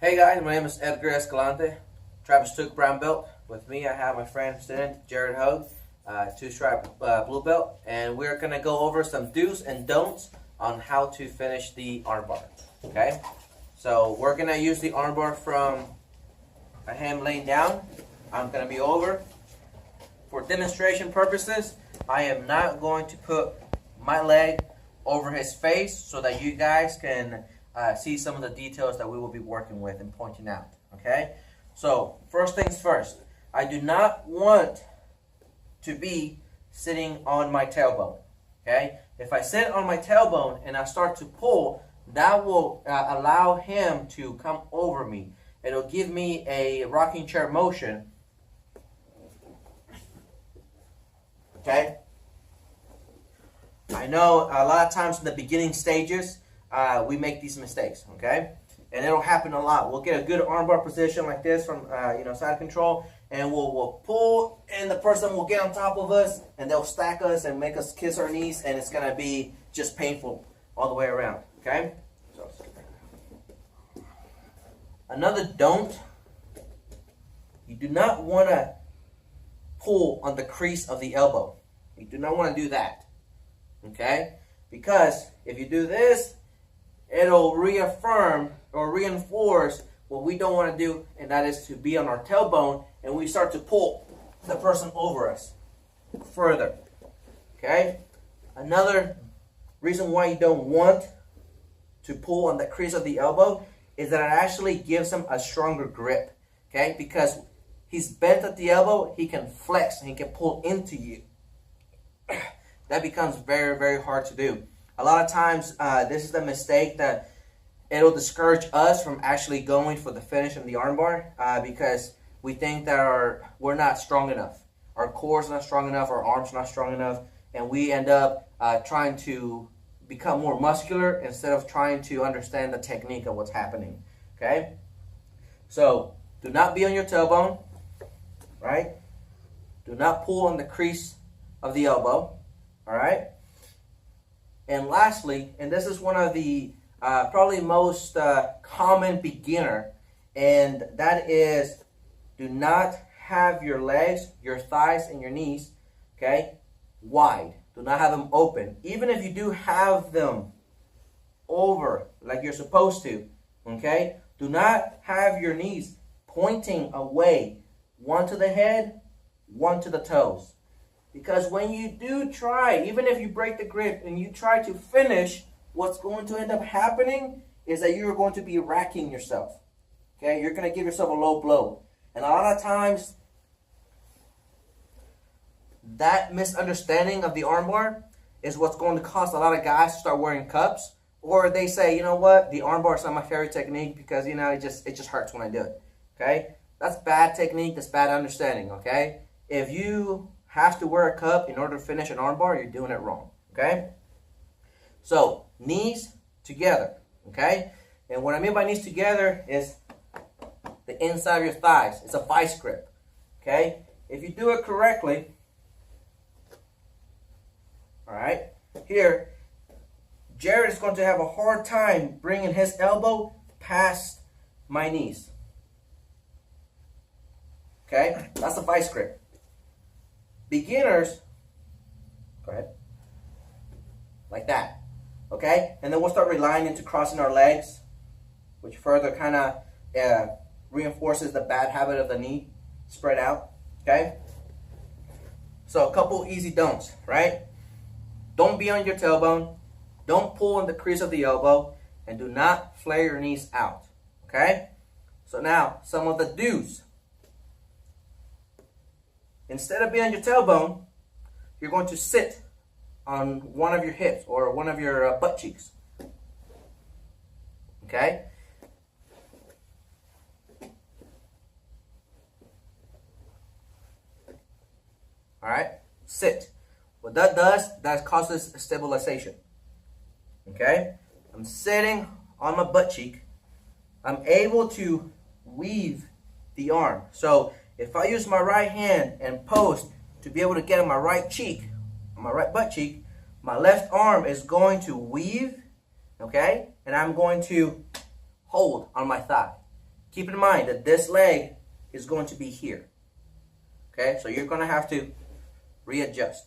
Hey guys, my name is Edgar Escalante, Travis Took brown belt. With me, I have my friend student Jared Hogue, two-stripe blue belt, and we're gonna go over some do's and don'ts on how to finish the armbar. Okay, so we're gonna use the armbar from him laying down. I'm gonna be over. For demonstration purposes, I am not going to put my leg over his face so that you guys can see some of the details that we will be working with and pointing out. Okay, so first things first, I do not want to be sitting on my tailbone. Okay, if I sit on my tailbone and I start to pull, that will allow him to come over me. It'll give me a rocking chair motion. Okay, I know a lot of times in the beginning stages we make these mistakes, okay? And it'll happen a lot. We'll get a good armbar position like this from side control, and we'll pull, and the person will get on top of us, and they'll stack us and make us kiss our knees, and it's gonna be just painful all the way around, okay? So, another don't, you do not want to pull on the crease of the elbow. You do not want to do that, okay? Because if you do this, it'll reaffirm or reinforce what we don't want to do, and that is to be on our tailbone, and we start to pull the person over us further. Okay? Another reason why you don't want to pull on the crease of the elbow is that it actually gives him a stronger grip. Okay? Because he's bent at the elbow, he can flex and he can pull into you. That becomes very, very hard to do. A lot of times, this is the mistake that it'll discourage us from actually going for the finish in the armbar because we think that we're not strong enough. Our core's not strong enough, our arms not strong enough, and we end up trying to become more muscular instead of trying to understand the technique of what's happening. Okay? So, do not be on your tailbone, right? Do not pull on the crease of the elbow, all right? And lastly, and this is one of the probably most common beginner, and that is do not have your legs, your thighs, and your knees, okay, wide. Do not have them open. Even if you do have them over like you're supposed to, okay, do not have your knees pointing away, one to the head, one to the toes. Because when you do try, even if you break the grip and you try to finish, what's going to end up happening is that you're going to be racking yourself. Okay, you're going to give yourself a low blow. And a lot of times, that misunderstanding of the armbar is what's going to cause a lot of guys to start wearing cups. Or they say, you know what, the armbar is not my favorite technique because, it just hurts when I do it. Okay, that's bad technique, that's bad understanding, okay? If you have to wear a cup in order to finish an armbar, you're doing it wrong, okay? So, knees together, okay? And what I mean by knees together is the inside of your thighs. It's a vice grip, okay? If you do it correctly, all right, here, Jared is going to have a hard time bringing his elbow past my knees, okay? That's a vice grip. Beginners, go ahead, like that, okay? And then we'll start relying into crossing our legs, which further kind of reinforces the bad habit of the knee spread out, okay? So a couple easy don'ts, right? Don't be on your tailbone, don't pull on the crease of the elbow, and do not flare your knees out, okay? So now, some of the do's. Instead of being on your tailbone, you're going to sit on one of your hips or one of your butt cheeks. Okay? All right? Sit. What that does, that causes stabilization. Okay? I'm sitting on my butt cheek. I'm able to weave the arm. So, if I use my right hand and post to be able to get on my right cheek, on my right butt cheek, my left arm is going to weave, okay? And I'm going to hold on my thigh. keep in mind that this leg is going to be here. Okay, so you're going to have to readjust.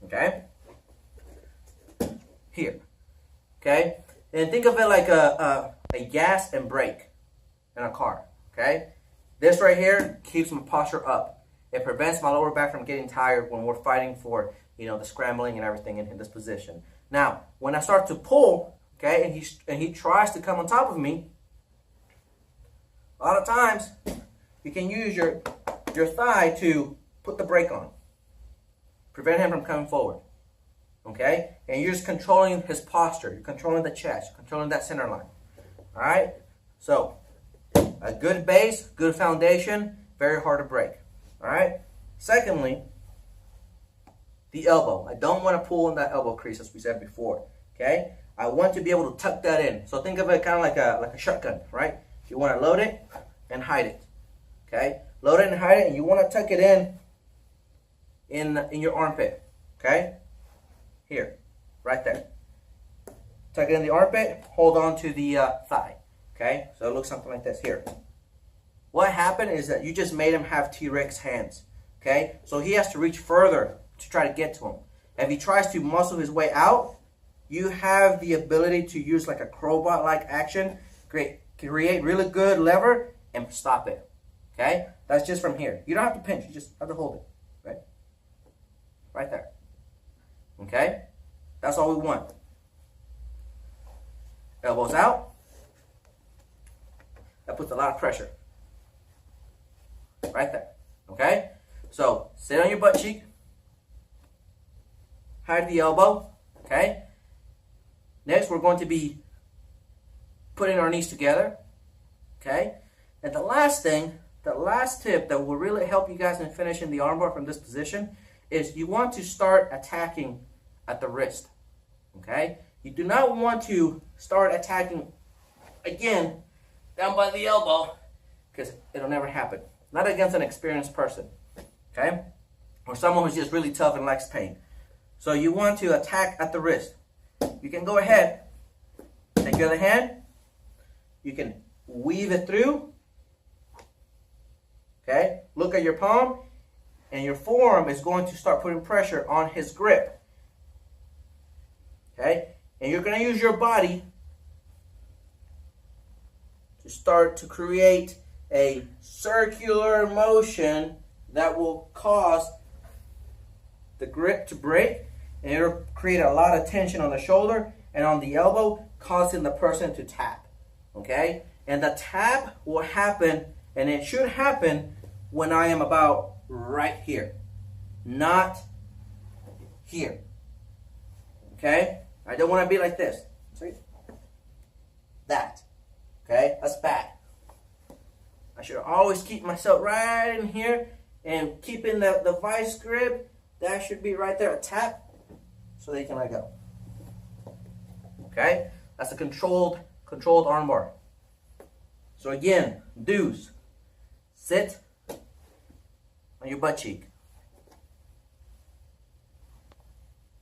Okay, here. Okay, and think of it like a gas and brake in a car. Okay, this right here keeps my posture up. It prevents my lower back from getting tired when we're fighting for, you know, the scrambling and everything in this position. Now, when I start to pull, okay, and he tries to come on top of me, a lot of times you can use your thigh to put the brake on, prevent him from coming forward. Okay, and you're just controlling his posture. You're controlling the chest, you're controlling that center line. All right, so a good base, good foundation, very hard to break. All right. Secondly, the elbow. I don't want to pull in that elbow crease, as we said before. Okay, I want to be able to tuck that in. So think of it kind of like a shotgun, right? You want to load it and hide it. Okay, load it and hide it, and you want to tuck it in your armpit. Okay, here, right there. Tuck it in the armpit. Hold on to the thigh. Okay, so it looks something like this here. What happened is that you just made him have T-Rex hands. Okay, so he has to reach further to try to get to him. If he tries to muscle his way out, you have the ability to use like a crowbar-like action, create really good lever, and stop it. Okay, that's just from here. You don't have to pinch, you just have to hold it, right? Right there. Okay, that's all we want. Elbows out. That puts a lot of pressure. Right there. Okay, so sit on your butt cheek. Hide the elbow. Okay. Next, we're going to be putting our knees together. Okay. And the last thing, the last tip that will really help you guys in finishing the armbar from this position is you want to start attacking at the wrist. Okay. You do not want to start attacking again down by the elbow, because it'll never happen. Not against an experienced person. Okay. Or someone who's just really tough and likes pain. So you want to attack at the wrist. You can go ahead, take your other hand, you can weave it through, okay? Look at your palm, and your forearm is going to start putting pressure on his grip, okay? And you're going to use your body to start to create a circular motion that will cause the grip to break, and it'll create a lot of tension on the shoulder and on the elbow, causing the person to tap. Okay? And the tap will happen, and it should happen when I am about right here, not here. Okay? I don't want to be like this. See? That. Okay? That's bad. I should always keep myself right in here and keeping the vice grip. That should be right there, a tap, so they can let go. Okay? That's a controlled armbar. So again, do's. Sit on your butt cheek.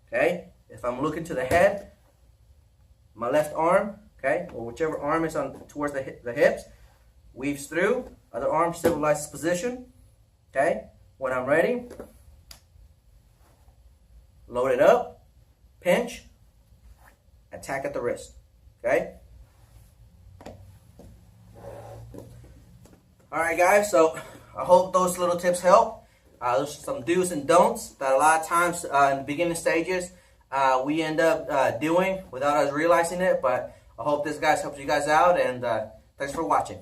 Okay? If I'm looking to the head, my left arm, okay, or whichever arm is on towards the hips, weaves through. Other arm stabilizes position. Okay? When I'm ready, load it up, pinch, attack at the wrist. Okay? Alright guys, so I hope those little tips help. Those are some do's and don'ts that a lot of times in the beginning stages we end up doing without us realizing it. But I hope this guys helps you guys out, and thanks for watching.